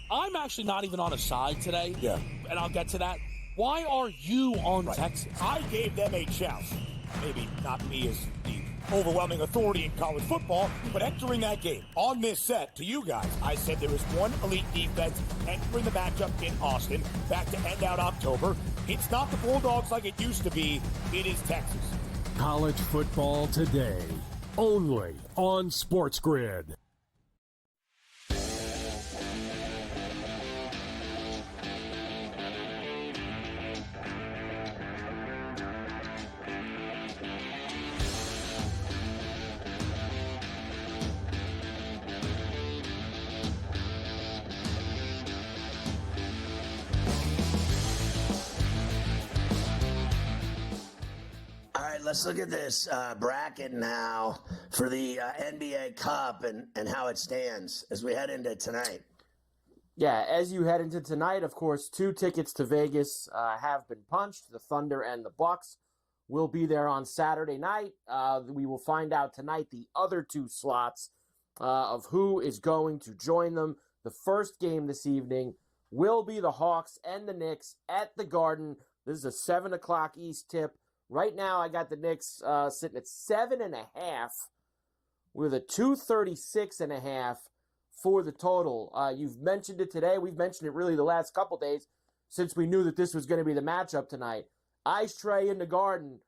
I'm actually not even on a side today. Yeah. And I'll get to that. Why are you on Texas? I gave them a chance. Maybe not me as the overwhelming authority in college football, but entering that game on this set to you guys, I said there is one elite defense entering the matchup in Austin back to end out October. It's not the Bulldogs like it used to be. It is Texas. College football today, only on SportsGrid. Let's look at this bracket now for the NBA Cup and how it stands as we head into tonight. Yeah, as you head into tonight, of course, 2 tickets to Vegas have been punched. The Thunder and the Bucks will be there on Saturday night. We will find out tonight the other 2 slots of who is going to join them. The first game this evening will be the Hawks and the Knicks at the Garden. This is a 7 o'clock East tip. Right now, I got the Knicks sitting at 7.5 with a 236.5 for the total. You've mentioned it today. We've mentioned it really the last couple days since we knew that this was going to be the matchup tonight. Ice Tray in the Garden,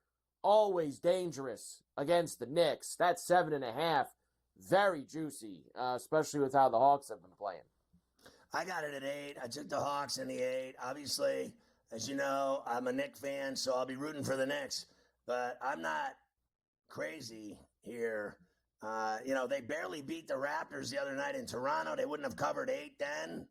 always dangerous against the Knicks. That's 7.5. Very juicy, especially with how the Hawks have been playing. I got it at 8. I took the Hawks in the 8. Obviously, as you know, I'm a Knicks fan, so I'll be rooting for the Knicks. But I'm not crazy here. They barely beat the Raptors the other night in Toronto. They wouldn't have covered 8-10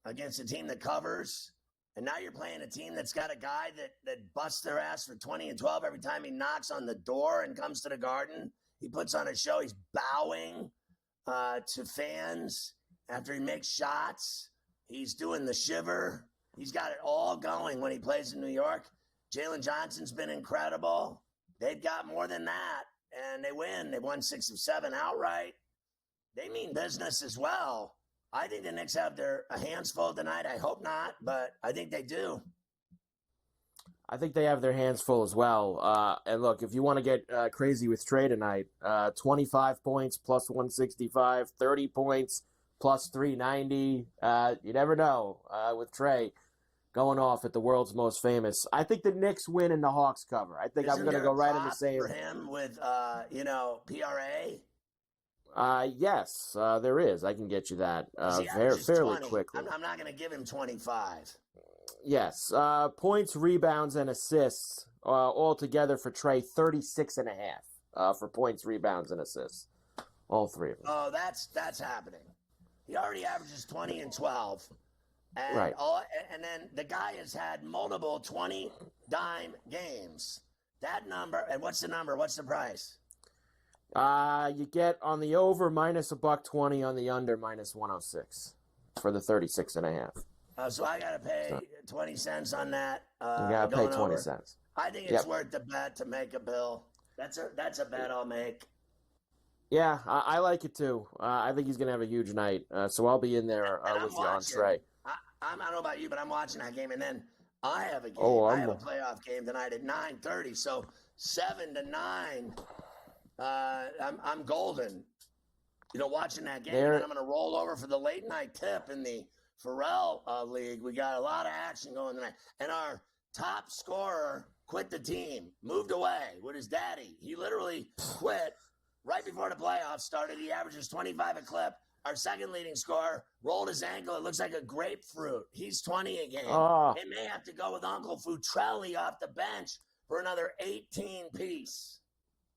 against a team that covers. And now you're playing a team that's got a guy that busts their ass for 20 and 12 every time he knocks on the door and comes to the Garden. He puts on a show. He's bowing to fans after he makes shots. He's doing the shiver. He's got it all going when he plays in New York. Jalen Johnson's been incredible. They've got more than that, and they win. They won 6 of 7 outright. They mean business as well. I think the Knicks have their hands full tonight. I hope not, but I think they do. I think they have their hands full as well. And look, if you want to get crazy with Trey tonight, 25 points plus 165, 30 points plus 390. You never know with Trey going off at the world's most famous. I think the Knicks win and the Hawks cover. I think I'm going to go right in the same. For him with, PRA? Yes, there is. I can get you that fairly quickly. I'm not going to give him 25. Yes. Points, rebounds, and assists all together for Trey, 36.5 for points, rebounds, and assists. All 3 of them. Oh, that's happening. He already averages 20 and 12. And right. And then the guy has had multiple 20-dime games. That number, and what's the number? What's the price? You get on the over minus $1.20, on the under minus 106 for the 36.5. So I got to pay 20 cents on that. You got to pay 20 over. cents. I think it's worth the bet to make a bill. That's a bet I'll make. Yeah, I like it too. I think he's going to have a huge night. So I'll be in there with you on Trey. I don't know about you, but I'm watching that game. And then I have a game. I have a playoff game tonight at 9:30. So 7 to 9, I'm golden. Watching that game, and I'm going to roll over for the late night tip in the Ferrall League. We got a lot of action going tonight, and our top scorer quit the team, moved away with his daddy. He literally quit right before the playoffs started. He averages 25 a clip. Our second leading scorer rolled his ankle. It looks like a grapefruit. He's 20 a game. They may have to go with Uncle Futrelli off the bench for another 18-piece.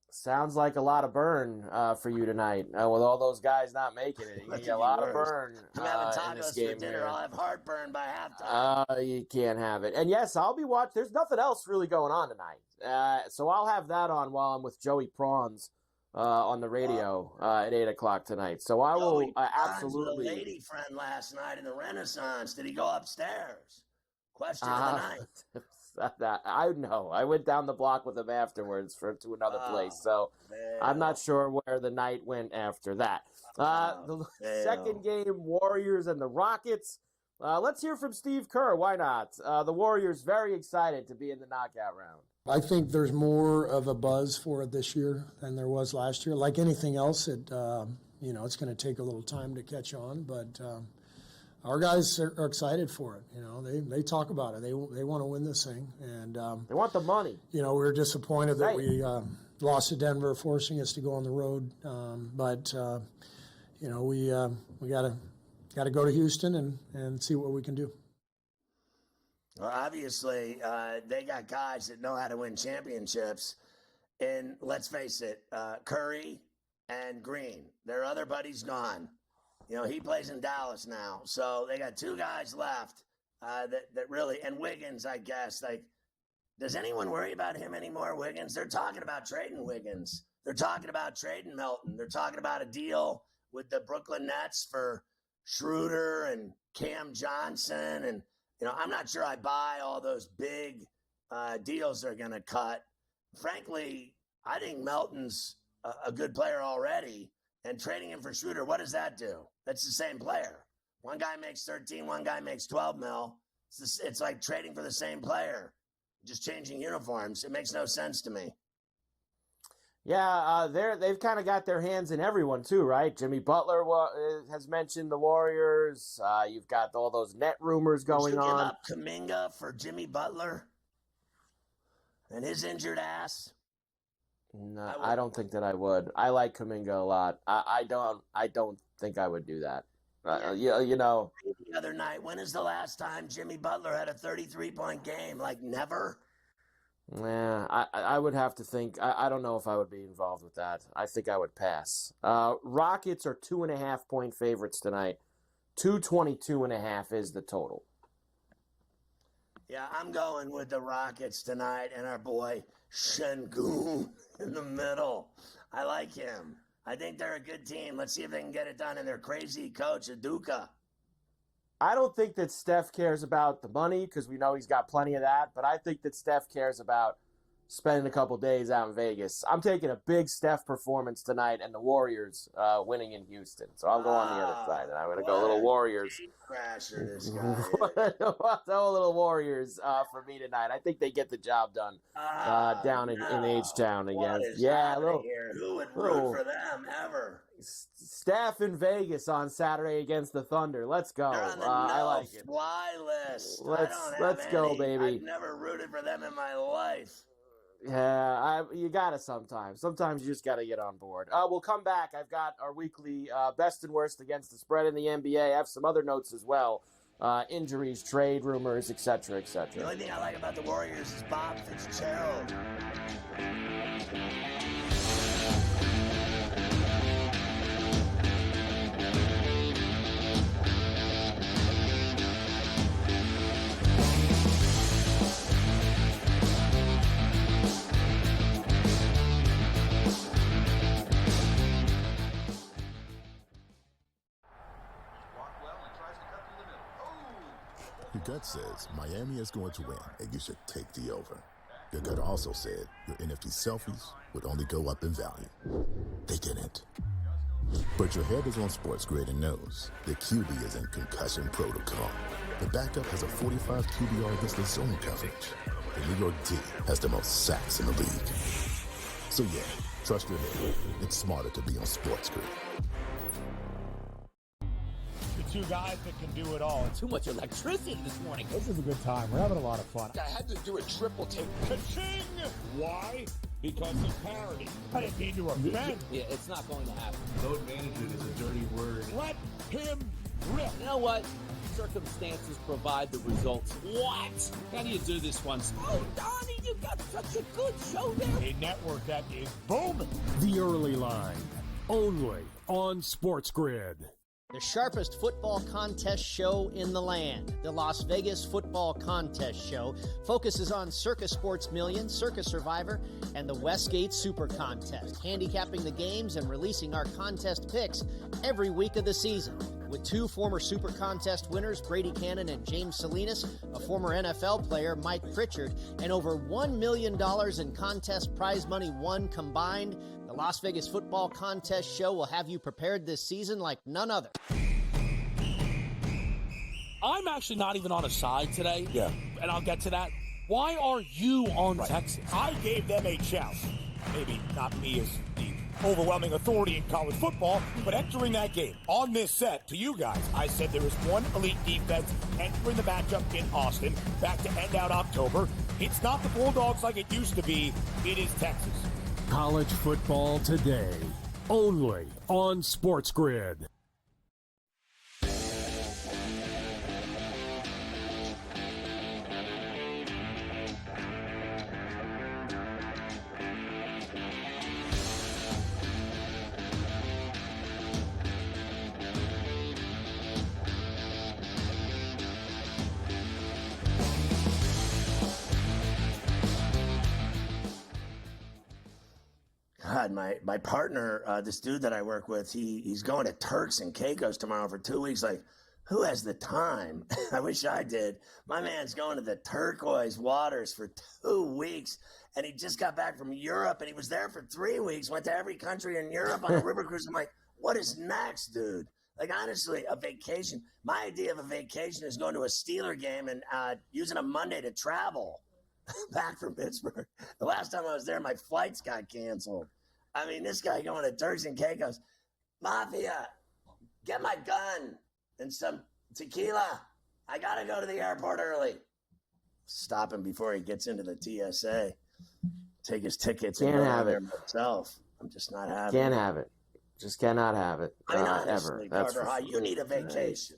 Sounds like a lot of burn for you tonight. With all those guys not making it, you get a lot of burn I'm having tacos in this game for dinner. here. I'll have heartburn by halftime. You can't have it. And yes, I'll be watching. There's nothing else really going on tonight. So I'll have that on while I'm with Joey Prawns on the radio at 8 o'clock tonight. So I will absolutely. With a lady friend last night in the Renaissance. Did he go upstairs? Question of the night. I know. I went down the block with him afterwards to another place. So I'm not sure where the night went after that. The second game, Warriors and the Rockets. Let's hear from Steve Kerr. Why not? The Warriors very excited to be in the knockout round. I think there's more of a buzz for it this year than there was last year. Like anything else, it's going to take a little time to catch on, but our guys are excited for it. They talk about it. They want to win this thing, and they want the money. We were disappointed that we lost to Denver, forcing us to go on the road. But we got to go to Houston and see what we can do. Well, obviously, they got guys that know how to win championships. And let's face it, Curry and Green, their other buddy's gone. He plays in Dallas now. So they got two guys left that really – and Wiggins, I guess. Does anyone worry about him anymore, Wiggins? They're talking about trading Wiggins. They're talking about trading Melton. They're talking about a deal with the Brooklyn Nets for Schroeder and Cam Johnson. And, I'm not sure I buy all those big deals they're going to cut. Frankly, I think Melton's a good player already. And trading him for Schroeder, what does that do? That's the same player. One guy makes 13, one guy makes 12 mil. It's like trading for the same player, just changing uniforms. It makes no sense to me. Yeah, they've kind of got their hands in everyone too, right? Jimmy Butler has mentioned the Warriors. You've got all those net rumors going on. Would you give up Kuminga for Jimmy Butler and his injured ass? No, I don't think that I would. I like Kuminga a lot. I don't think I would do that. The other night, when is the last time Jimmy Butler had a 33-point game? Like never? Yeah, I would have to think. I don't know if I would be involved with that. I think I would pass. Rockets are 2.5-point favorites tonight. 222.5 is the total. Yeah, I'm going with the Rockets tonight and our boy Şengün in the middle. I like him. I think they're a good team. Let's see if they can get it done. And their crazy coach, Udoka. I don't think that Steph cares about the money because we know he's got plenty of that. But I think that Steph cares about spending a couple days out in Vegas. I'm taking a big Steph performance tonight and the Warriors winning in Houston. So I'll go on the other side. And I'm going to go a little Warriors. Crasher, this guy. Throw a little Warriors for me tonight. I think they get the job done down in H-Town again. Yeah, a little. Who would root for them ever? Staff in Vegas on Saturday against the Thunder. Let's go. They're on the I like it. Fly list. Let's go, baby. I've never rooted for them in my life. Yeah, you got to sometimes. Sometimes you just got to get on board. We'll come back. I've got our weekly best and worst against the spread in the NBA. I have some other notes as well. Injuries, trade rumors, etc., etc. The only thing I like about the Warriors is Bob Fitzgerald. Your gut says Miami is going to win, and you should take the over. Your gut also said your NFT selfies would only go up in value. They didn't. But your head is on SportsGrid and knows the QB is in concussion protocol. The backup has a 45 QBR against the zone coverage. The New York D has the most sacks in the league. So yeah, trust your head. It's smarter to be on SportsGrid. The two guys that can do it all. Too much electricity this morning. This is a good time. We're having a lot of fun. I had to do a triple take. Ka-ching! Why? Because of parity. I didn't mean to offend. Yeah, it's not going to happen. Load management is a dirty word. Let him rip. You know what? Circumstances provide the results. What? How do you do this one? Oh, Donnie, you got such a good show there. A network that is booming. The Early Line, only on SportsGrid. The sharpest football contest show in the land, the Las Vegas Football Contest Show, focuses on Circa Sports Million, Circa Survivor, and the Westgate Super Contest, handicapping the games and releasing our contest picks every week of the season. With two former Super Contest winners, Brady Cannon and James Salinas, a former NFL player, Mike Pritchard, and over $1 million in contest prize money won combined, the Las Vegas Football Contest Show will have you prepared this season like none other. I'm actually not even on a side today. Yeah. And I'll get to that. Why are you on Texas? I gave them a chance. Maybe not me as the overwhelming authority in college football, but entering that game on this set to you guys, I said there is one elite defense entering the matchup in Austin back to end out October. It's not the Bulldogs like it used to be. It is Texas. College football today, only on SportsGrid. God, my partner, this dude that I work with, he's going to Turks and Caicos tomorrow for 2 weeks. Like, who has the time? I wish I did. My man's going to the turquoise waters for 2 weeks, and he just got back from Europe, and he was there for 3 weeks, went to every country in Europe on a river cruise. I'm like, what is next, dude? Like, honestly, a vacation. My idea of a vacation is going to a Steeler game and using a Monday to travel back from Pittsburgh. The last time I was there, my flights got canceled. I mean, this guy going to Turks and Caicos. Mafia, get my gun and some tequila. I got to go to the airport early. Stop him before he gets into the TSA. Take his tickets and Can't go have there it. myself. I'm just not having Can't it. have it. Just cannot have it. I mean, honestly, ever. That's Carter, you need a vacation.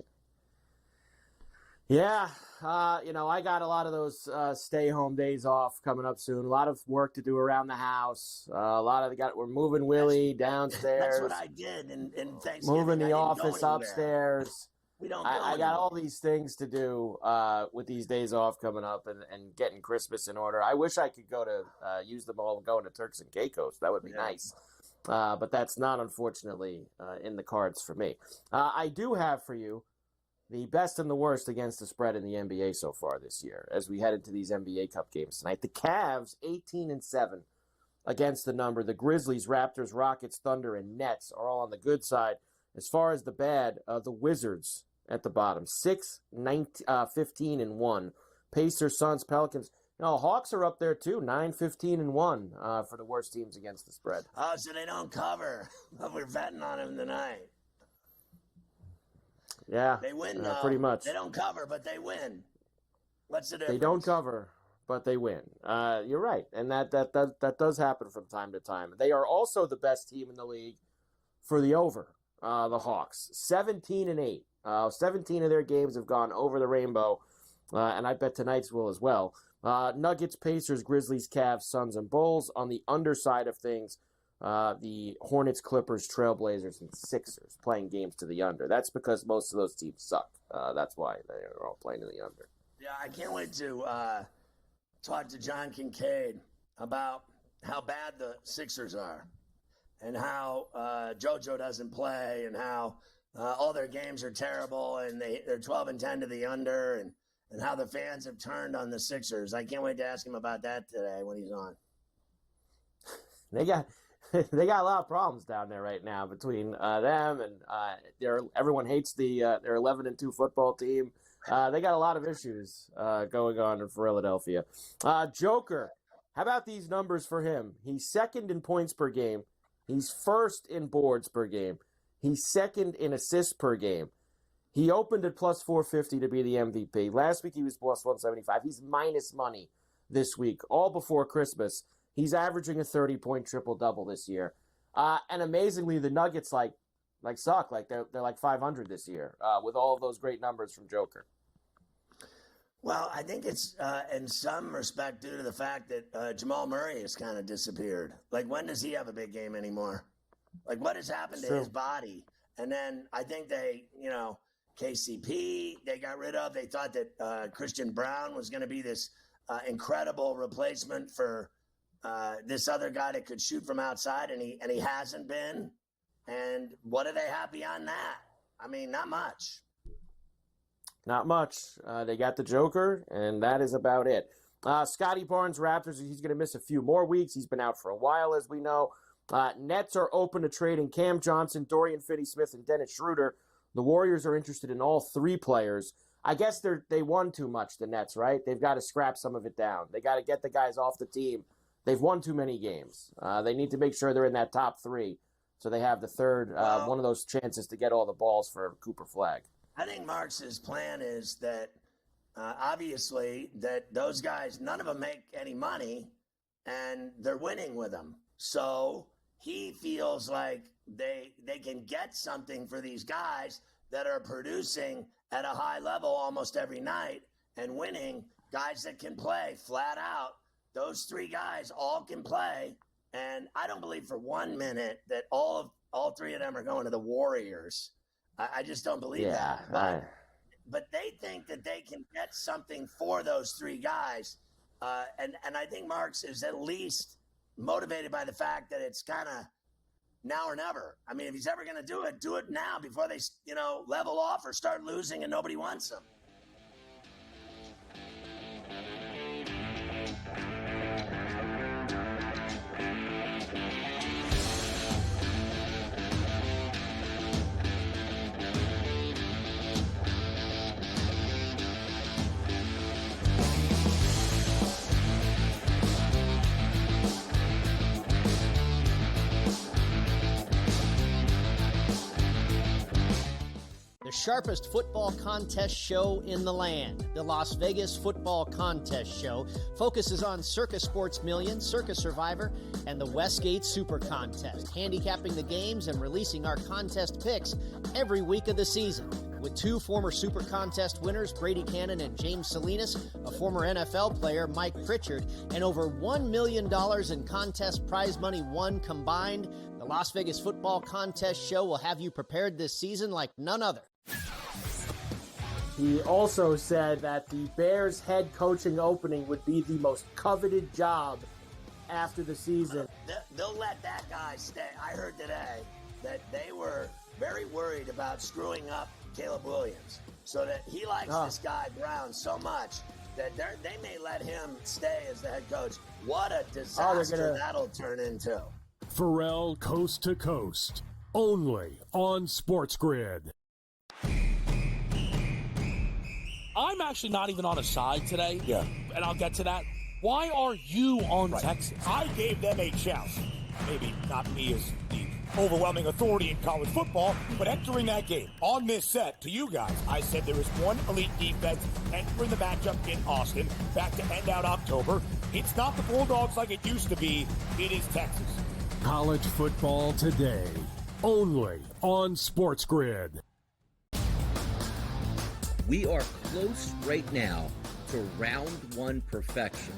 Yeah, I got a lot of those stay-home days off coming up soon. A lot of work to do around the house. We're moving Willie downstairs. That's what I did in Thanksgiving. Moving I the didn't go office anywhere. upstairs. We don't go I got anywhere. all these things to do with these days off coming up and getting Christmas in order. I wish I could go to use them all going to Turks and Caicos. That would be nice. But that's not, unfortunately, in the cards for me. I do have for you the best and the worst against the spread in the NBA so far this year as we head into these NBA Cup games tonight. The Cavs, 18-7 against the number. The Grizzlies, Raptors, Rockets, Thunder, and Nets are all on the good side. As far as the bad, the Wizards at the bottom, 15-1. Pacers, Suns, Pelicans. Hawks are up there too, 9-15-1 for the worst teams against the spread. Oh, so they don't cover. We're betting on them tonight. Yeah, They win, pretty much. They don't cover, but they win. What's the difference? They don't cover, but they win. You're right, and that does happen from time to time. They are also the best team in the league for the over. The Hawks, 17-8. 17 of their games have gone over the rainbow, and I bet tonight's will as well. Nuggets, Pacers, Grizzlies, Cavs, Suns, and Bulls. On the underside of things, the Hornets, Clippers, Trailblazers, and Sixers playing games to the under. That's because most of those teams suck. That's why they're all playing to the under. Yeah, I can't wait to talk to John Kincaid about how bad the Sixers are and how JoJo doesn't play and how all their games are terrible and they're 12-10 to the under and how the fans have turned on the Sixers. I can't wait to ask him about that today when he's on. They got they got a lot of problems down there right now between them and everyone hates their 11-2 football team. They got a lot of issues going on in Philadelphia. Joker, how about these numbers for him? He's second in points per game. He's first in boards per game. He's second in assists per game. He opened at plus 450 to be the MVP. Last week he was plus 175. He's minus money this week, all before Christmas. He's averaging a 30-point triple-double this year. And amazingly, the Nuggets suck. They're like 500 this year with all of those great numbers from Joker. Well, I think it's in some respect due to the fact that Jamal Murray has kind of disappeared. Like, when does he have a big game anymore? Like, what has happened to his body? And then I think they, KCP, they got rid of. They thought that Christian Brown was going to be this incredible replacement for this other guy that could shoot from outside, and he hasn't been. And what do they have beyond that? I mean, not much. Not much. They got the Joker, and that is about it. Scotty Barnes, Raptors, he's going to miss a few more weeks. He's been out for a while, as we know. Nets are open to trading Cam Johnson, Dorian Finney-Smith, and Dennis Schroeder. The Warriors are interested in all three players. I guess they won too much, the Nets, right? They've got to scrap some of it down. They got to get the guys off the team. They've won too many games. They need to make sure they're in that top three, so they have the third one of those chances to get all the balls for Cooper Flagg. I think Marx's plan is that obviously that those guys, none of them make any money, and they're winning with them. So he feels like they can get something for these guys that are producing at a high level almost every night and winning, guys that can play flat out. Those three guys all can play, and I don't believe for 1 minute that all three of them are going to the Warriors. I just don't believe that. But they think that they can get something for those three guys. And I think Marx is at least motivated by the fact that it's kind of now or never. I mean, if he's ever going to do it now before they, level off or start losing and nobody wants them. The sharpest football contest show in the land, the Las Vegas Football Contest Show, focuses on Circus Sports Million, Circus Survivor, and the Westgate Super Contest, handicapping the games and releasing our contest picks every week of the season. With two former Super Contest winners, Brady Cannon and James Salinas, a former NFL player, Mike Pritchard, and over $1 million in contest prize money won combined, the Las Vegas Football Contest Show will have you prepared this season like none other. He also said that the Bears head coaching opening would be the most coveted job after the season. They'll let that guy stay. I heard today that they were very worried about screwing up Caleb Williams, so that he likes this guy Brown so much that they may let him stay as the head coach. What a disaster that'll turn into. Ferrall Coast to Coast, only on SportsGrid. I'm actually not even on a side today. Yeah. And I'll get to that. Why are you on Texas? I gave them a chance. Maybe not me as the overwhelming authority in college football, but entering that game on this set to you guys, I said there is one elite defense entering the matchup in Austin, back to end out October. It's not the Bulldogs like it used to be. It is Texas. College football today, only on SportsGrid. We are close right now to round one perfection.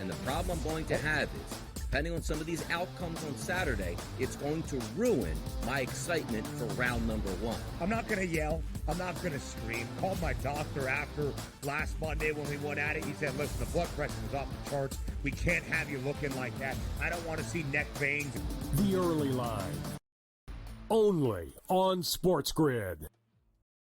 And the problem I'm going to have is, depending on some of these outcomes on Saturday, it's going to ruin my excitement for round number one. I'm not going to yell. I'm not going to scream. Called my doctor after last Monday when we went at it. He said, listen, the blood pressure was off the charts. We can't have you looking like that. I don't want to see neck veins. The early line, only on SportsGrid.